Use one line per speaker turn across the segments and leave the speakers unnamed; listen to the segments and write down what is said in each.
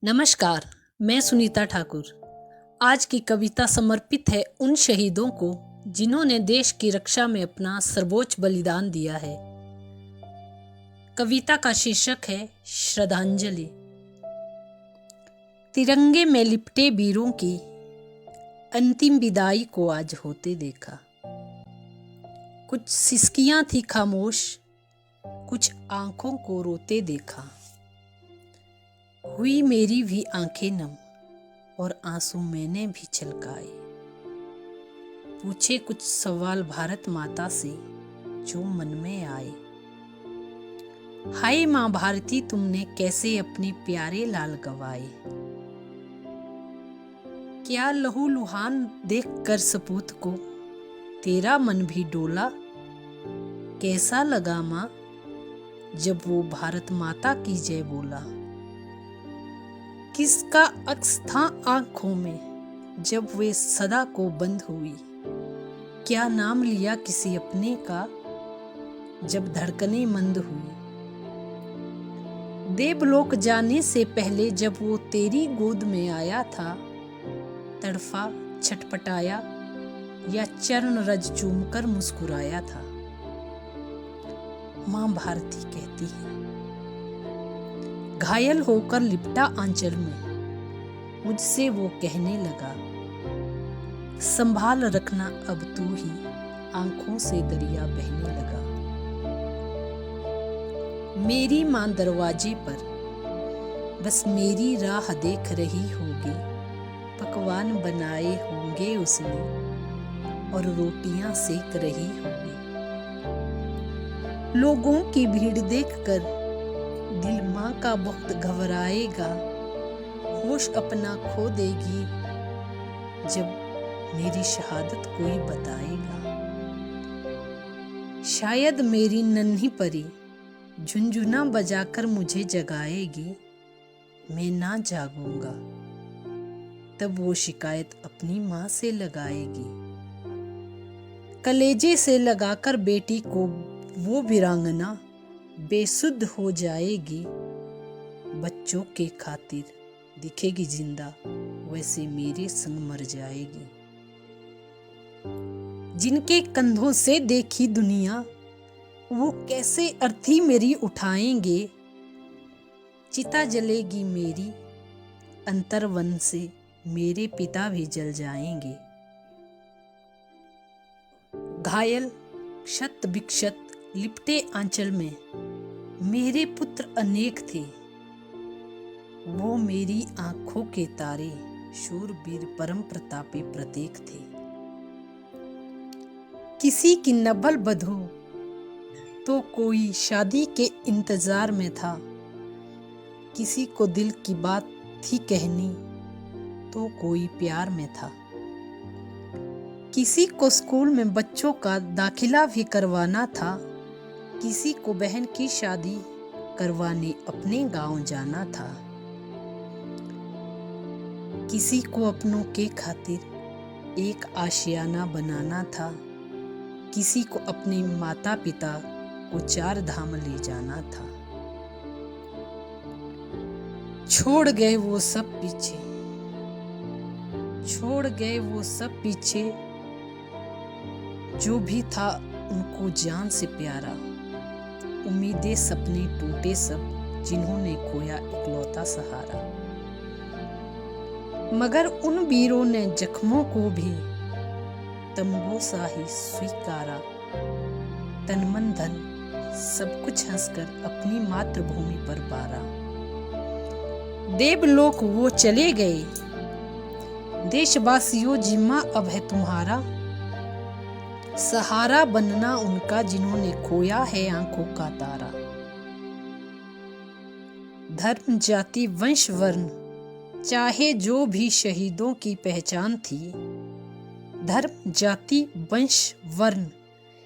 नमस्कार, मैं सुनीता ठाकुर। आज की कविता समर्पित है उन शहीदों को जिन्होंने देश की रक्षा में अपना सर्वोच्च बलिदान दिया है। कविता का शीर्षक है श्रद्धांजलि। तिरंगे में लिपटे वीरों की अंतिम विदाई को आज होते देखा। कुछ सिसकियां थी खामोश, कुछ आंखों को रोते देखा। हुई मेरी भी आंखें नम और आंसू मैंने भी छलकाए। पूछे कुछ सवाल भारत माता से जो मन में आए। हाय माँ भारती, तुमने कैसे अपने प्यारे लाल गवाए। क्या लहू लुहान देख कर सपूत को तेरा मन भी डोला। कैसा लगा माँ जब वो भारत माता की जय बोला। किसका अक्स था आंखों में जब वे सदा को बंद हुई। क्या नाम लिया किसी अपने का जब धड़कनें मंद हुई। देवलोक जाने से पहले जब वो तेरी गोद में आया था, तड़फा छटपटाया या चरण रज चूमकर मुस्कुराया था। मां भारती कहती है, घायल होकर लिपटा आंचल में मुझसे वो कहने लगा, संभाल रखना अब तू ही, आंखों से दरिया बहने लगा। मेरी मां दरवाजे पर बस मेरी राह देख रही होगी। पकवान बनाए होंगे उसने और रोटियां सेक रही होगी। लोगों की भीड़ देखकर दिल माँ का बहुत घबराएगा। होश अपना खो देगी जब मेरी शहादत कोई बताएगा। शायद मेरी नन्ही परी झुनझुना बजाकर मुझे जगाएगी। मैं ना जागूंगा तब वो शिकायत अपनी माँ से लगाएगी। कलेजे से लगाकर बेटी को वो वीरांगना बेसुध हो जाएगी। बच्चों के खातिर दिखेगी जिंदा, वैसे मेरे संग मर जाएगी। जिनके कंधों से देखी दुनिया वो कैसे अर्थी मेरी उठाएंगे। चिता जलेगी मेरी अंतर्वन से मेरे पिता भी जल जाएंगे। घायल क्षत विक्षत लिपटे आंचल में मेरे पुत्र अनेक थे। वो मेरी आंखों के तारे शूरवीर परम प्रतापी प्रतीक थे। किसी की नवल बधू तो कोई शादी के इंतजार में था। किसी को दिल की बात थी कहनी तो कोई प्यार में था। किसी को स्कूल में बच्चों का दाखिला भी करवाना था। किसी को बहन की शादी करवाने अपने गांव जाना था। किसी को अपनों के खातिर एक आशियाना बनाना था। किसी को अपने माता पिता को 4 धाम ले जाना था। छोड़ गए वो सब पीछे, छोड़ गए वो सब पीछे जो भी था उनको जान से प्यारा। उम्मीदें सपने टूटे सब जिन्होंने खोया इकलौता सहारा। मगर उन वीरों ने जख्मों को भी तमगो सा ही स्वीकारा। तन मन धन सब कुछ हंसकर अपनी मातृभूमि पर बारा। देवलोक वो चले गए, देशवासियों जिम्मा अब है तुम्हारा। सहारा बनना उनका जिन्होंने खोया है आंखों का तारा। धर्म जाति वंश वर्ण चाहे जो भी शहीदों की पहचान थी। धर्म जाति वंश वर्ण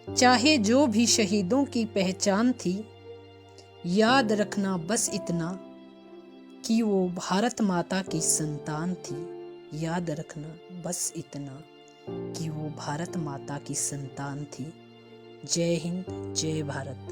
चाहे जो भी शहीदों की पहचान थी। याद रखना बस इतना कि वो भारत माता की संतान थी। याद रखना बस इतना कि वो भारत माता की संतान थी। जय हिंद, जय भारत।